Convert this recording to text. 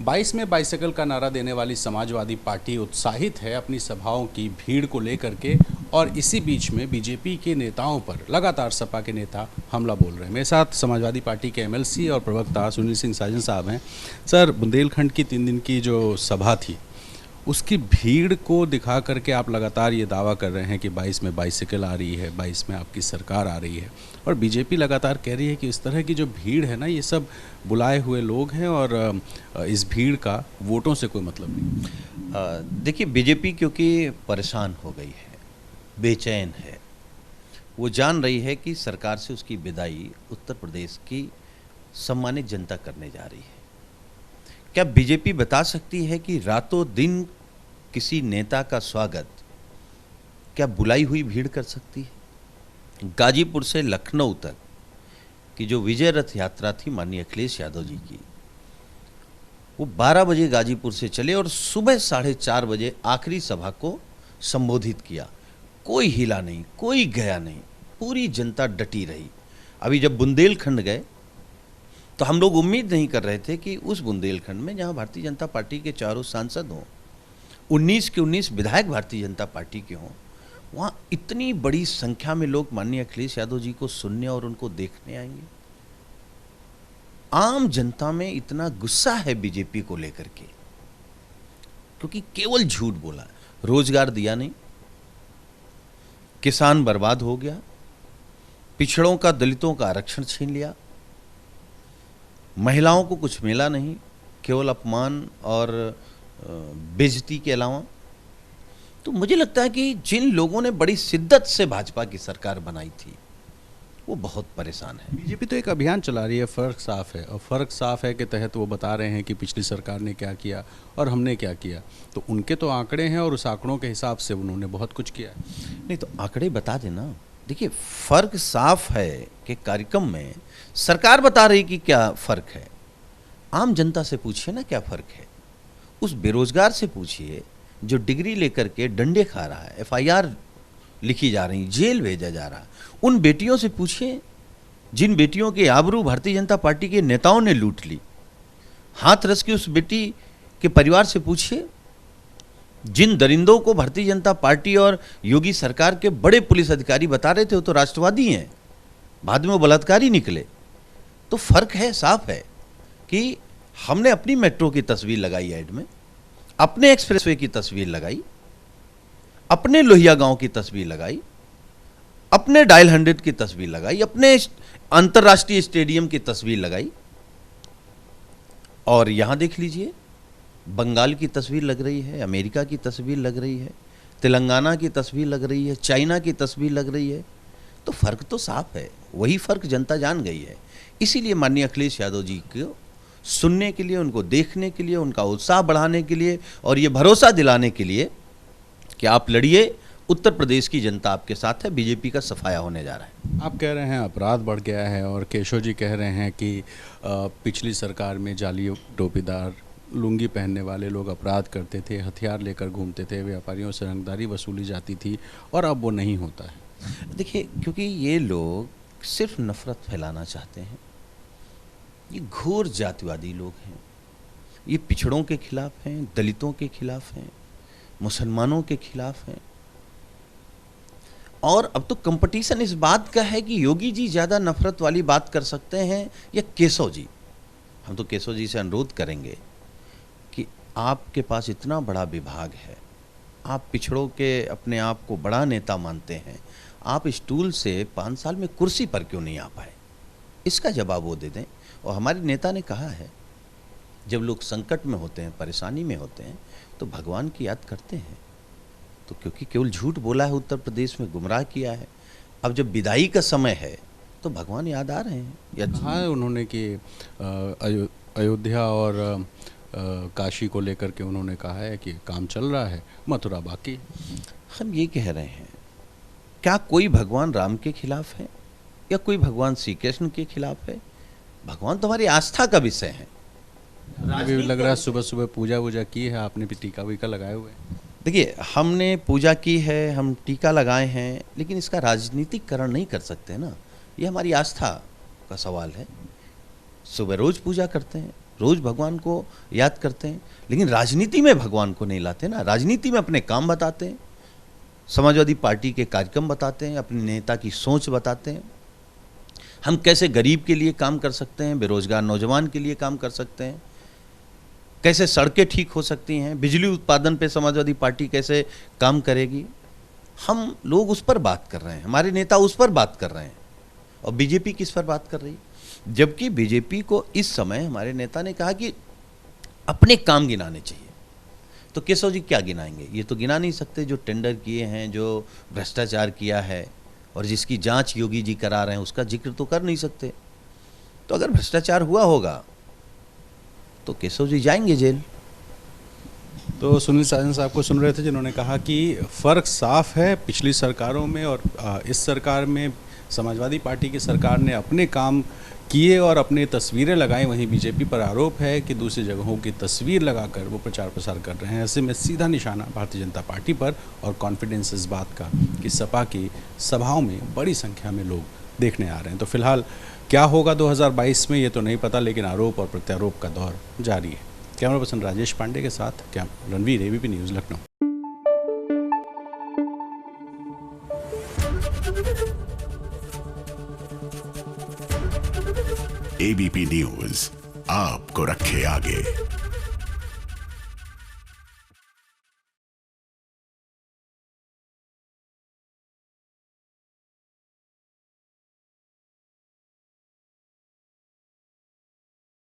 22 में बाइसिकल का नारा देने वाली समाजवादी पार्टी उत्साहित है अपनी सभाओं की भीड़ को लेकर के। और इसी बीच में बीजेपी के नेताओं पर लगातार सपा के नेता हमला बोल रहे हैं। मेरे साथ समाजवादी पार्टी के एमएलसी और प्रवक्ता सुनील सिंह साजन साहब हैं। सर, बुंदेलखंड की 3 दिन की जो सभा थी उसकी भीड़ को दिखा करके आप लगातार ये दावा कर रहे हैं कि 22 में बाइसिकल आ रही है, 22 में आपकी सरकार आ रही है, और बीजेपी लगातार कह रही है कि इस तरह की जो भीड़ है ना, ये सब बुलाए हुए लोग हैं और इस भीड़ का वोटों से कोई मतलब नहीं। देखिए, बीजेपी क्योंकि परेशान हो गई है, बेचैन है, वो जान रही है कि सरकार से उसकी विदाई उत्तर प्रदेश की सम्मानित जनता करने जा रही है। क्या बीजेपी बता सकती है कि रातों दिन किसी नेता का स्वागत क्या बुलाई हुई भीड़ कर सकती है? गाजीपुर से लखनऊ तक की जो विजय रथ यात्रा थी माननीय अखिलेश यादव जी की, वो 12 बजे गाजीपुर से चले और सुबह 4:30 बजे आखिरी सभा को संबोधित किया। कोई हिला नहीं, कोई गया नहीं, पूरी जनता डटी रही। अभी जब बुंदेलखंड गए तो हम लोग उम्मीद नहीं कर रहे थे कि उस बुंदेलखंड में जहां भारतीय जनता पार्टी के चारों सांसद हों, 19 के 19 विधायक भारतीय जनता पार्टी के हों, वहां इतनी बड़ी संख्या में लोग माननीय अखिलेश यादव जी को सुनने और उनको देखने आएंगे। आम जनता में इतना गुस्सा है बीजेपी को लेकर के, क्योंकि केवल झूठ बोला, रोजगार दिया नहीं, किसान बर्बाद हो गया, पिछड़ों का, दलितों का आरक्षण छीन लिया, महिलाओं को कुछ मिला नहीं, केवल अपमान और बेइज्जती के अलावा। तो मुझे लगता है कि जिन लोगों ने बड़ी शिद्दत से भाजपा की सरकार बनाई थी वो बहुत परेशान है। बीजेपी तो एक अभियान चला रही है, फ़र्क साफ है, और फ़र्क साफ है के तहत वो बता रहे हैं कि पिछली सरकार ने क्या किया और हमने क्या किया। तो उनके तो आंकड़े हैं और उस आंकड़ों के हिसाब से उन्होंने बहुत कुछ किया। नहीं तो आंकड़े बता देना। देखिए, फर्क साफ है कि कार्यक्रम में सरकार बता रही कि क्या फर्क है। आम जनता से पूछिए ना क्या फर्क है। उस बेरोजगार से पूछिए जो डिग्री लेकर के डंडे खा रहा है, एफआईआर लिखी जा रही, जेल भेजा जा रहा। उन बेटियों से पूछिए जिन बेटियों के आबरू भारतीय जनता पार्टी के नेताओं ने लूट ली। हाथरस की उस बेटी के परिवार से पूछिए जिन दरिंदों को भारतीय जनता पार्टी और योगी सरकार के बड़े पुलिस अधिकारी बता रहे थे वो तो राष्ट्रवादी हैं, बाद में वो बलात्कारी निकले। तो फर्क है, साफ है कि हमने अपनी मेट्रो की तस्वीर लगाई ऐड में, अपने एक्सप्रेसवे की तस्वीर लगाई, अपने लोहिया गांव की तस्वीर लगाई, अपने डायल 100 की तस्वीर लगाई, अपने अंतर्राष्ट्रीय स्टेडियम की तस्वीर लगाई। और यहां देख लीजिए, बंगाल की तस्वीर लग रही है, अमेरिका की तस्वीर लग रही है, तेलंगाना की तस्वीर लग रही है, चाइना की तस्वीर लग रही है। तो फर्क तो साफ है, वही फर्क जनता जान गई है। इसीलिए माननीय अखिलेश यादव जी को सुनने के लिए, उनको देखने के लिए, उनका उत्साह बढ़ाने के लिए और ये भरोसा दिलाने के लिए कि आप लड़िए, उत्तर प्रदेश की जनता आपके साथ है, बीजेपी का सफाया होने जा रहा है। आप कह रहे हैं अपराध बढ़ गया है और केशव जी कह रहे हैं कि पिछली सरकार में जाली टोपीदार लुंगी पहनने वाले लोग अपराध करते थे, हथियार लेकर घूमते थे, व्यापारियों से रंगदारी वसूली जाती थी और अब वो नहीं होता है। देखिए, क्योंकि ये लोग सिर्फ नफरत फैलाना चाहते हैं। ये घोर जातिवादी लोग हैं, ये पिछड़ों के खिलाफ हैं, दलितों के खिलाफ हैं, मुसलमानों के खिलाफ हैं। और अब तो कंपटीशन इस बात का है कि योगी जी ज़्यादा नफरत वाली बात कर सकते हैं या केशव जी। हम तो केशव जी से अनुरोध करेंगे कि आपके पास इतना बड़ा विभाग है, आप पिछड़ों के अपने आप को बड़ा नेता मानते हैं, आप स्टूल से 5 साल में कुर्सी पर क्यों नहीं आ पाए? इसका जवाब वो दे दें। और हमारे नेता ने कहा है, जब लोग संकट में होते हैं, परेशानी में होते हैं, तो भगवान की याद करते हैं। तो क्योंकि केवल झूठ बोला है, उत्तर प्रदेश में गुमराह किया है, अब जब विदाई का समय है तो भगवान याद आ रहे हैं। कहा है उन्होंने कि अयोध्या और काशी को लेकर के उन्होंने कहा है कि काम चल रहा है, मथुरा बाकी। हम ये कह रहे हैं, क्या कोई भगवान राम के खिलाफ है या कोई भगवान श्री कृष्ण के खिलाफ है? भगवान तो हमारी आस्था का विषय है। भी लग रहा है सुबह सुबह पूजा वूजा की है आपने, भी टीका वीका लगाए हुए? देखिए, हमने पूजा की है, हम टीका लगाए हैं, लेकिन इसका राजनीतिकरण नहीं कर सकते ना। ये हमारी आस्था का सवाल है। सुबह रोज पूजा करते हैं, रोज भगवान को याद करते हैं, लेकिन राजनीति में भगवान को नहीं लाते ना। राजनीति में अपने काम बताते हैं, समाजवादी पार्टी के कार्यक्रम बताते हैं, अपने नेता की सोच बताते हैं, हम कैसे गरीब के लिए काम कर सकते हैं, बेरोजगार नौजवान के लिए काम कर सकते हैं, कैसे सड़कें ठीक हो सकती हैं, बिजली उत्पादन पे समाजवादी पार्टी कैसे काम करेगी। हम लोग उस पर बात कर रहे हैं, हमारे नेता उस पर बात कर रहे हैं, और बीजेपी किस पर बात कर रही है। जबकि बीजेपी को इस समय हमारे नेता ने कहा कि अपने काम गिनाने चाहिए। तो केशव जी क्या गिनाएंगे? ये तो गिना नहीं सकते। जो टेंडर किए हैं, जो भ्रष्टाचार किया है और जिसकी जांच योगी जी करा रहे हैं, उसका जिक्र तो कर नहीं सकते। तो अगर भ्रष्टाचार हुआ होगा तो केशव जी जाएंगे जेल। तो सुनील साजन साहब को सुन रहे थे, जिन्होंने कहा कि फ़र्क साफ है पिछली सरकारों में और इस सरकार में। समाजवादी पार्टी की सरकार ने अपने काम किए और अपने तस्वीरें लगाई, वहीं बीजेपी पर आरोप है कि दूसरी जगहों की तस्वीर लगाकर वो प्रचार प्रसार कर रहे हैं। ऐसे में सीधा निशाना भारतीय जनता पार्टी पर, और कॉन्फिडेंस इस बात का कि सपा की सभाओं में बड़ी संख्या में लोग देखने आ रहे हैं। तो फिलहाल क्या होगा 2022 में ये तो नहीं पता, लेकिन आरोप और प्रत्यारोप का दौर जारी है। कैमरा पर्सन राजेश पांडे के साथ Ranveer, ABP news, Lucknow. ABP news आपको रखे आगे।